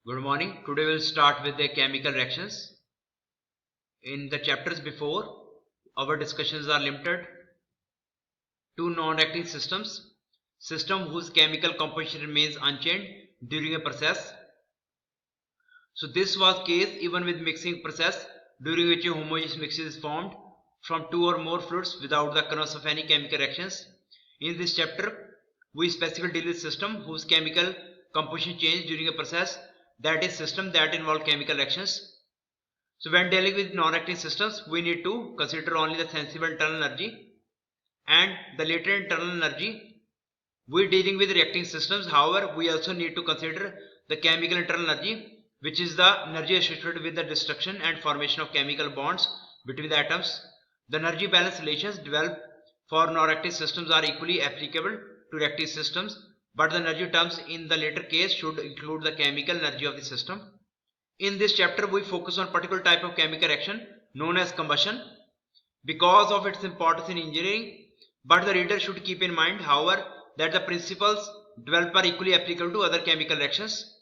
Good morning. Today we'll start with the chemical reactions. In the chapters before, our discussions are limited to non-reacting systems, system whose chemical composition remains unchanged during a process. So this was case even with mixing process, during which a homogeneous mixture is formed from two or more fluids without the occurrence of any chemical reactions. In this chapter, we specifically deal with system whose chemical composition changes during a process, that is system that involve chemical reactions. So when dealing with non-reacting systems, we need to consider only the sensible internal energy and the latent internal energy. We dealing with reacting systems, however, we also need to consider the chemical internal energy, which is the energy associated with the destruction and formation of chemical bonds between the atoms. The energy balance relations developed for non-reactive systems are equally applicable to reactive systems, but the energy terms in the latter case should include the chemical energy of the system. In this chapter, we focus on particular type of chemical reaction known as combustion because of its importance in engineering, but the reader should keep in mind, however, that the principles developed are equally applicable to other chemical reactions.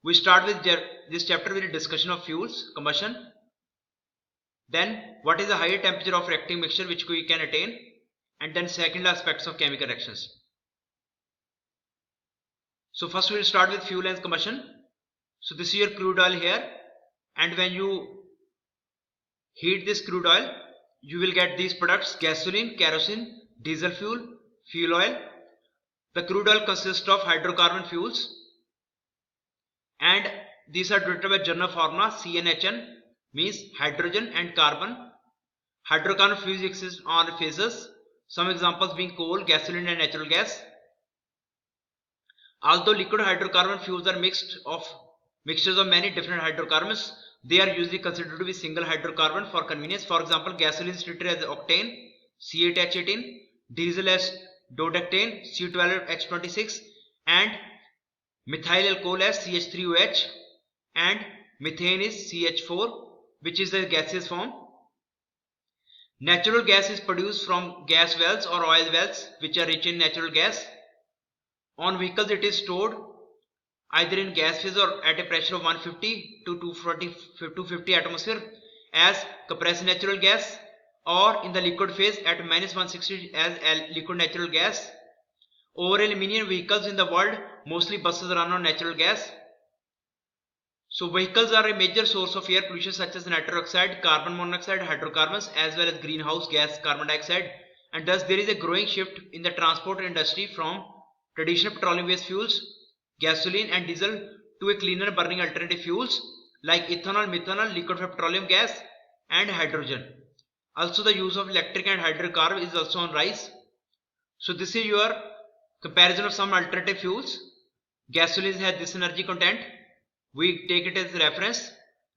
We start with this chapter with a discussion of fuels, combustion, then what is the higher temperature of reacting mixture which we can attain, and then second aspects of chemical reactions. So first we will start with fuel and combustion. So this is your crude oil here, and when you heat this crude oil, you will get these products: gasoline, kerosene, diesel fuel, fuel oil. The crude oil consists of hydrocarbon fuels, and these are denoted by general formula CnHn, means hydrogen and carbon. Hydrocarbon fuels exist on phases, some examples being coal, gasoline and natural gas. Although liquid hydrocarbon fuels are mixtures of many different hydrocarbons, they are usually considered to be single hydrocarbon for convenience. For example, gasoline is treated as octane, C8H18, diesel as dodectane, C12H26, and methyl alcohol as CH3OH, and methane is CH4, which is the gaseous form. Natural gas is produced from gas wells or oil wells which are rich in natural gas. On vehicles, it is stored either in gas phase or at a pressure of 150 to 250 atmosphere as compressed natural gas, or in the liquid phase at minus 160 as liquid natural gas. Overall, many vehicles in the world, mostly buses, run on natural gas. So vehicles are a major source of air pollution such as nitrous oxide, carbon monoxide, hydrocarbons, as well as greenhouse gas carbon dioxide, and thus there is a growing shift in the transport industry from traditional petroleum based fuels, gasoline and diesel, to a cleaner burning alternative fuels like ethanol, methanol, liquefied petroleum gas and hydrogen. Also the use of electric and hydrocarbon is also on rise. So this is your comparison of some alternative fuels. Gasoline has this energy content, we take it as reference.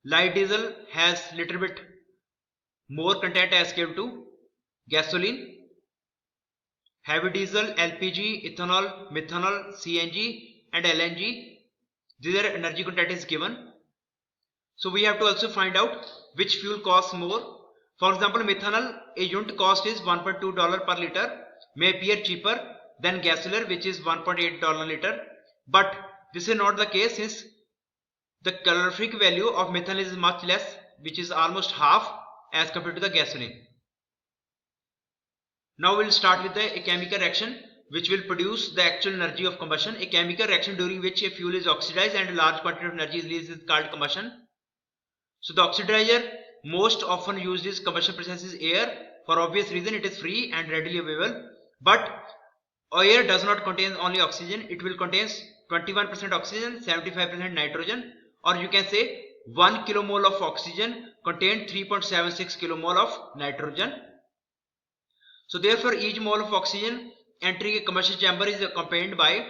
Light diesel has little bit more content as compared to gasoline. Heavy diesel, LPG, ethanol, methanol, CNG and LNG, their energy content is given. So we have to also find out which fuel costs more. For example, methanol, a unit cost is $1.2 per liter, may appear cheaper than gasoline, which is $1.8 liter, but this is not the case since the calorific value of methanol is much less, which is almost half as compared to the gasoline. Now we will start with a chemical reaction which will produce the actual energy of combustion. A chemical reaction during which a fuel is oxidized and a large quantity of energy is released is called combustion. So the oxidizer most often used in combustion process is air. For obvious reason, it is free and readily available. But air does not contain only oxygen, it will contain 21% oxygen, 75% nitrogen, or you can say 1 kilomole of oxygen contains 3.76 kilomole of nitrogen. So therefore each mole of oxygen entering a combustion chamber is accompanied by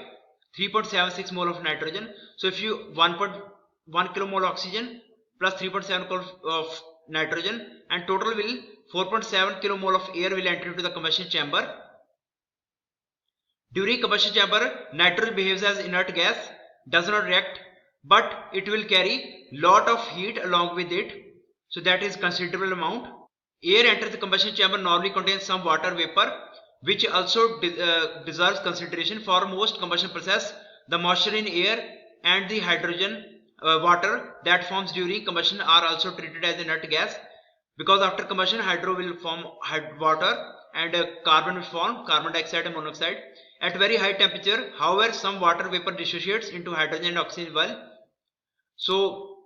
3.76 mole of nitrogen. So if you 1.1 kilomole oxygen plus 3.7 of nitrogen, and total will 4.7 kilomole of air will enter into the combustion chamber. During combustion chamber, nitrogen behaves as inert gas, does not react, but it will carry lot of heat along with it, so that is considerable amount. Air enters the combustion chamber normally contains some water vapor, which also deserves consideration. For most combustion process, the moisture in air and the hydrogen water that forms during combustion are also treated as a nut gas, because after combustion hydro will form water and carbon will form carbon dioxide and monoxide at very high temperature. However, some water vapor dissociates into hydrogen and oxygen while. So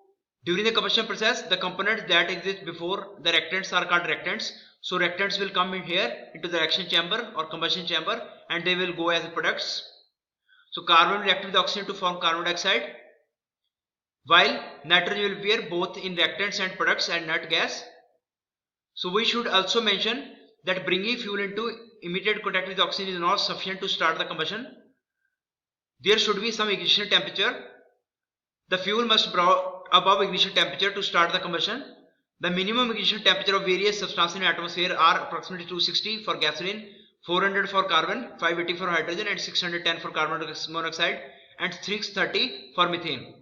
during the combustion process, the components that exist before the reactants are called reactants. So reactants will come in here into the reaction chamber or combustion chamber, and they will go as products. So carbon will react with oxygen to form carbon dioxide, while nitrogen will appear both in reactants and products and nut gas. So we should also mention that bringing fuel into immediate contact with oxygen is not sufficient to start the combustion. There should be some ignition temperature. The fuel must be above ignition temperature to start the combustion. The minimum ignition temperature of various substances in the atmosphere are approximately 260 for gasoline, 400 for carbon, 580 for hydrogen, and 610 for carbon monoxide, and 630 for methane.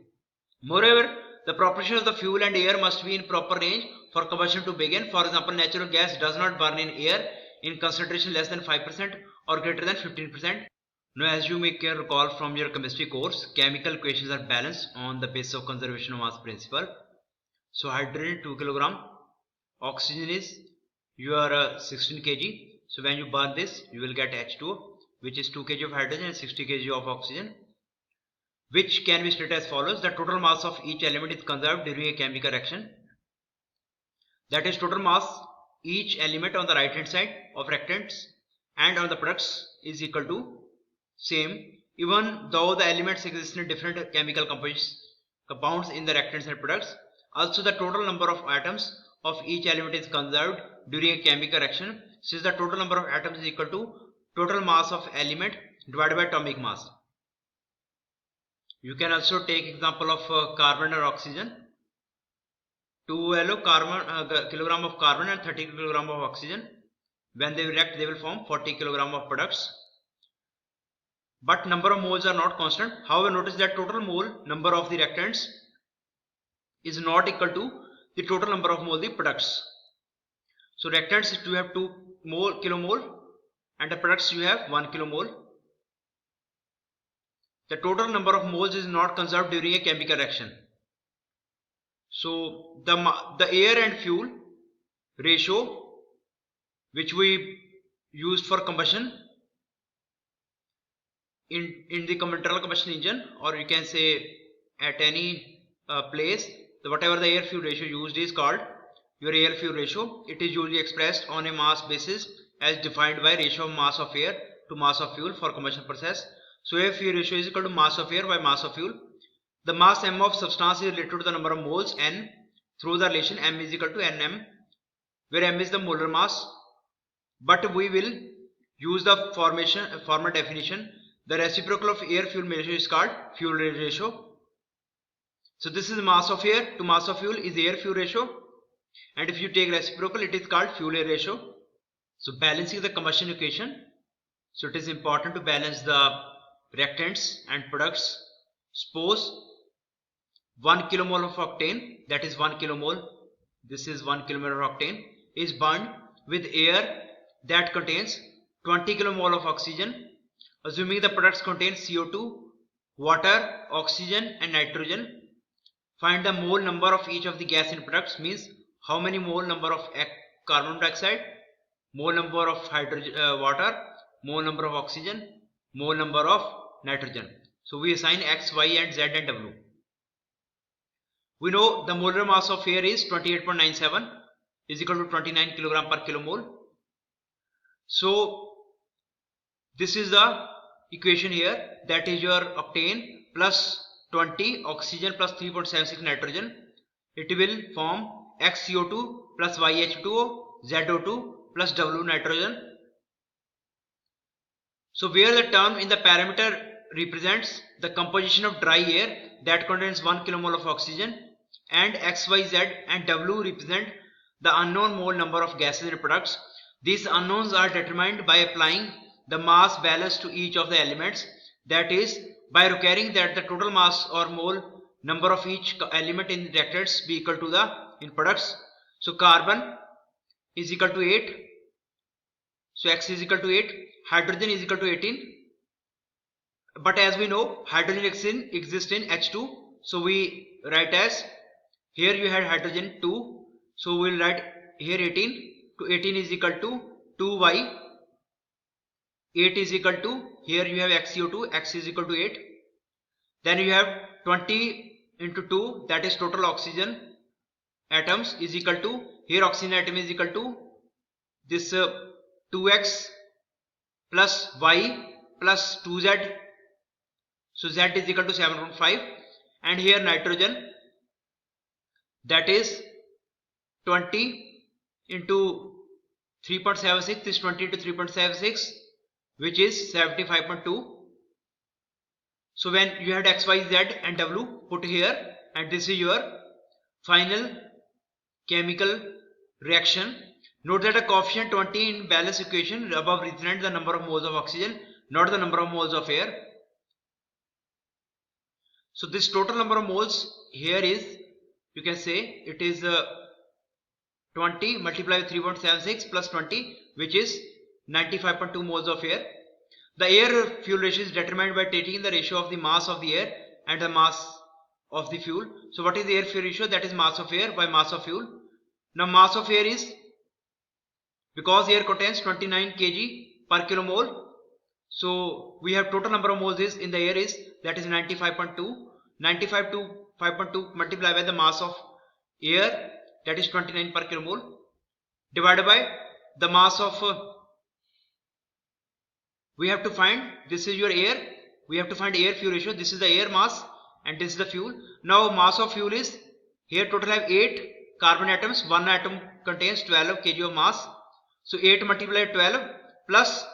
Moreover, the proportion of the fuel and air must be in proper range for combustion to begin. For example, natural gas does not burn in air in concentration less than 5% or greater than 15%. Now, as you may can recall from your chemistry course, chemical equations are balanced on the basis of conservation of mass principle. So hydrogen 2 kg, oxygen is your 16 kg. So when you burn this, you will get H2O, which is 2 kg of hydrogen and 60 kg of oxygen, which can be stated as follows. The total mass of each element is conserved during a chemical reaction. That is, total mass each element on the right hand side of reactants and on the products is equal to same, even though the elements exist in different chemical compounds in the reactants and products. Also, the total number of atoms of each element is conserved during a chemical reaction, since the total number of atoms is equal to total mass of element divided by atomic mass. You can also take example of carbon or oxygen. 2 kilogram of carbon and 30 kilogram of oxygen. When they react, they will form 40 kilogram of products. But number of moles are not constant. However, notice that total mole number of the reactants is not equal to the total number of mole of the products. So reactants you have 2 kilomole and the products you have 1 kilomole. The total number of moles is not conserved during a chemical reaction. So the air and fuel ratio which we used for combustion in the internal combustion engine, or you can say at any place, whatever the air fuel ratio used is called your air fuel ratio. It is usually expressed on a mass basis as defined by ratio of mass of air to mass of fuel for combustion process. So air fuel ratio is equal to mass of air by mass of fuel. The mass m of substance is related to the number of moles n through the relation m is equal to nm, where m is the molar mass. But we will use the formal definition. The reciprocal of air fuel ratio is called fuel ratio. So this is mass of air to mass of fuel is air fuel ratio, and if you take reciprocal, it is called fuel air ratio. So balancing the combustion equation. So it is important to balance the reactants and products. Suppose 1 kilomole of octane, that is 1 kilomole, this is 1 kilomole of octane, is burned with air that contains 20 kilomole of oxygen. Assuming the products contain CO2, water, oxygen and nitrogen, find the mole number of each of the gas in products, means how many mole number of carbon dioxide, mole number of hydrogen, water, mole number of oxygen, mole number of nitrogen. So we assign X, Y and Z and W. We know the molar mass of air is 28.97 is equal to 29 kilogram per kilomole. So this is the equation here, that is your octane plus 20 oxygen plus 3.76 nitrogen. It will form XCO2 plus YH2O ZO2 plus W nitrogen. So where the term in the parameter represents the composition of dry air that contains 1 kilomole of oxygen, and X, Y, Z and W represent the unknown mole number of gases in products. These unknowns are determined by applying the mass balance to each of the elements, that is by requiring that the total mass or mole number of each element in reactants be equal to the in products. So carbon is equal to 8, so X is equal to 8, hydrogen is equal to 18, but as we know hydrogen exists in H2, So we write as, here you had hydrogen 2, so we will write here 18, to 18 is equal to 2y, 8 is equal to, here you have xCO2, x is equal to 8. Then you have 20 into 2, that is total oxygen atoms is equal to, here oxygen atom is equal to this 2x plus y plus 2z, so z is equal to 7.5, and here nitrogen, that is 20 into 3.76, is 20 into 3.76, which is 75.2. So when you had x, y, z and w put here, and this is your final chemical reaction. Note that the coefficient 20 in balance equation above represents the number of moles of oxygen, not the number of moles of air. So this total number of moles here is, you can say it is 20 multiplied with 3.76 plus 20, which is 95.2 moles of air. The air fuel ratio is determined by taking the ratio of the mass of the air and the mass of the fuel. So what is the air fuel ratio? That is mass of air by mass of fuel. Now mass of air is, because air contains 29 kg per kilomole, so we have total number of moles is in the air is, that is 95.2. 95 to 5.2 multiplied by the mass of air, that is 29 per kilomole, divided by the mass of we have to find, this is your air, we have to find air fuel ratio, this is the air mass and this is the fuel. Now mass of fuel is, here total have 8 carbon atoms, one atom contains 12 kg of mass, so 8 multiplied 12 plus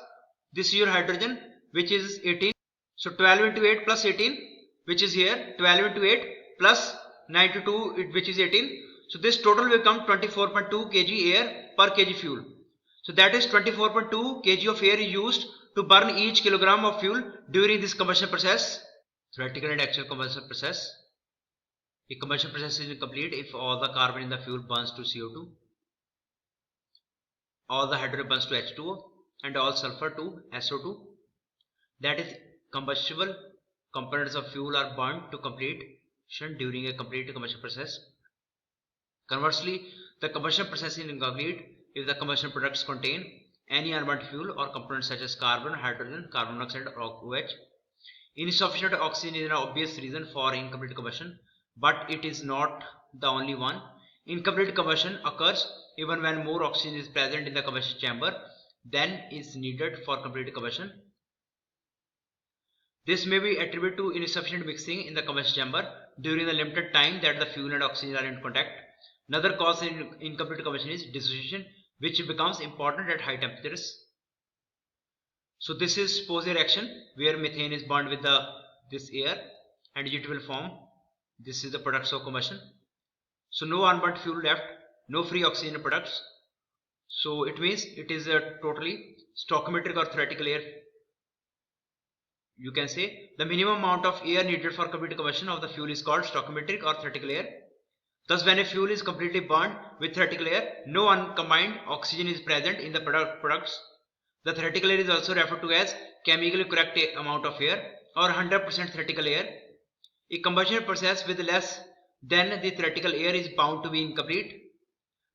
this is your hydrogen, which is 18, so 12 into 8 plus 18, which is here 12 into 8 plus 92, which is 18, so this total will come 24.2 kg air per kg fuel. So that is 24.2 kg of air is used to burn each kilogram of fuel during this combustion process. Theoretical and actual combustion process. The combustion process is complete if all the carbon in the fuel burns to CO2, all the hydrogen burns to H2O, and all sulfur to SO2. That is, combustible components of fuel are burned to completion during a complete combustion process. Conversely, the combustion process is incomplete if the combustion products contain any unburnt fuel or components such as carbon, hydrogen, carbon monoxide or OH. Insufficient oxygen is an obvious reason for incomplete combustion, but it is not the only one. Incomplete combustion occurs even when more oxygen is present in the combustion chamber than is needed for complete combustion. This may be attributed to insufficient mixing in the combustion chamber during the limited time that the fuel and oxygen are in contact. Another cause in incomplete combustion is dissociation, which becomes important at high temperatures. So this is Pose reaction where methane is burned with this air and it will form, this is the products of combustion. So no unburnt fuel left, no free oxygen products. So it means it is a totally stoichiometric or theoretical air. You can say the minimum amount of air needed for complete combustion of the fuel is called stoichiometric or theoretical air. Thus, when a fuel is completely burned with theoretical air, no uncombined oxygen is present in the products. The theoretical air is also referred to as chemically correct amount of air or 100% theoretical air. A combustion process with less than the theoretical air is bound to be incomplete.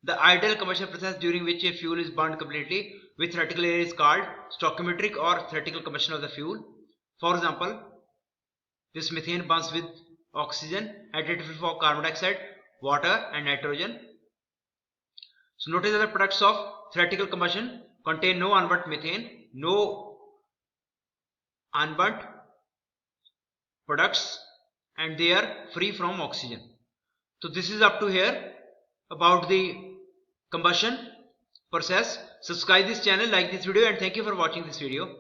The ideal combustion process during which a fuel is burned completely with theoretical air is called stoichiometric or theoretical combustion of the fuel. For example, this methane burns with oxygen, additive for carbon dioxide, water and nitrogen. So notice that the products of theoretical combustion contain no unburnt methane, no unburnt products, and they are free from oxygen. So this is up to here about the combustion process. Subscribe this channel, like this video, and thank you for watching this video.